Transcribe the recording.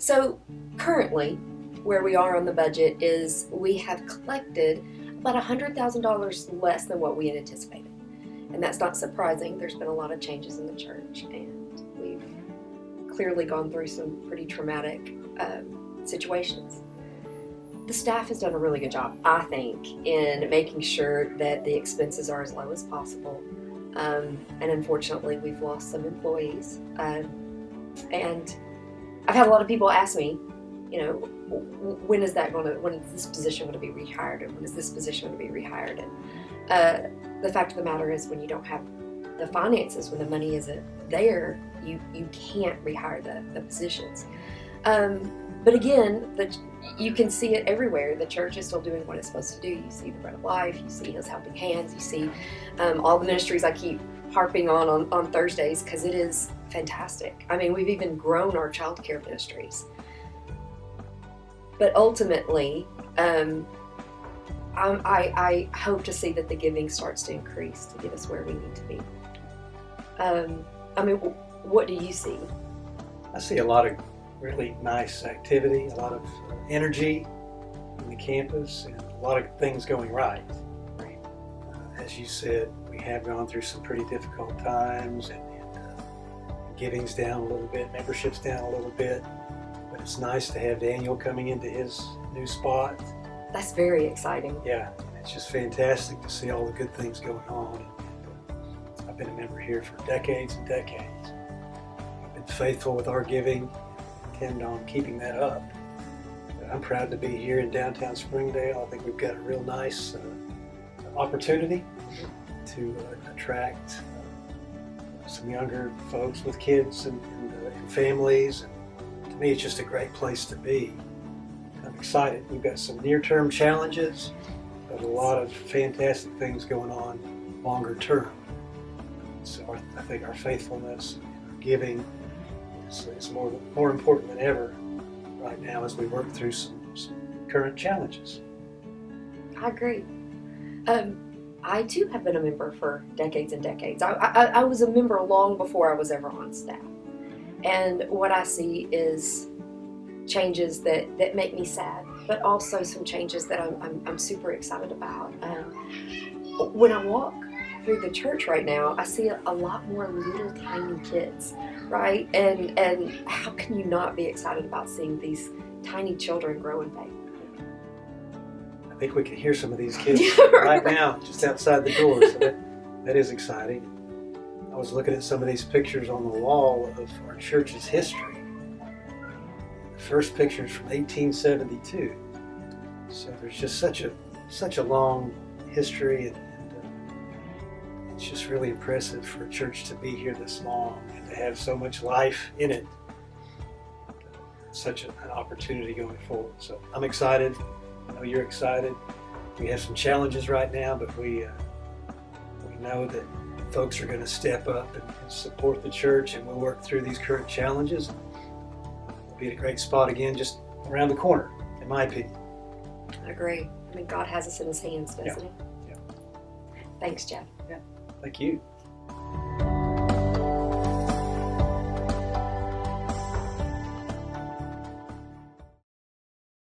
So currently, where we are on the budget is we have collected about $100,000 less than what we had anticipated. And that's not surprising. There's been a lot of changes in the church, and we've clearly gone through some pretty traumatic situations. The staff has done a really good job, I think, in making sure that the expenses are as low as possible. And unfortunately, we've lost some employees. And I've had a lot of people ask me, when is this position going to be rehired, and when is this position going to be rehired? And the fact of the matter is, when you don't have the finances, when the money isn't there, you can't rehire the positions. But again, you can see it everywhere. The church is still doing what it's supposed to do. You see the Bread of Life, you see His Helping Hands, you see all the ministries I keep harping on Thursdays, because it is fantastic. I mean, we've even grown our child care ministries. But ultimately, I hope to see that the giving starts to increase to get us where we need to be. What do you see? I see a lot of really nice activity, a lot of energy in the campus, and a lot of things going right. As you said, we have gone through some pretty difficult times, and giving's down a little bit, membership's down a little bit, but it's nice to have Daniel coming into his new spot. That's very exciting. Yeah, and it's just fantastic to see all the good things going on. I've been a member here for decades and decades. I've been faithful with our giving, intend on keeping that up. But I'm proud to be here in downtown Springdale. I think we've got a real nice opportunity to attract some younger folks with kids and families. And to me, it's just a great place to be. I'm excited. We've got some near-term challenges, but a lot of fantastic things going on longer term. So I think our faithfulness and our giving is more important than ever right now as we work through some current challenges. I agree. I too have been a member for decades and decades. I was a member long before I was ever on staff. And what I see is changes that make me sad, but also some changes that I'm super excited about. When I walk through the church right now, I see a lot more little tiny kids, right? And how can you not be excited about seeing these tiny children grow in faith? I think we can hear some of these kids right now, just outside the door, so that is exciting. I was looking at some of these pictures on the wall of our church's history. The first picture is from 1872. So there's just such a long history, and it's just really impressive for a church to be here this long and to have so much life in it. Such an opportunity going forward. So I'm excited. I know you're excited. We have some challenges right now, but we know that folks are going to step up and support the church, and we'll work through these current challenges. We'll be in a great spot again just around the corner, in my opinion. I agree. I mean, God has us in His hands, doesn't He? Yeah. Thanks, Jeff. Yeah. Thank you.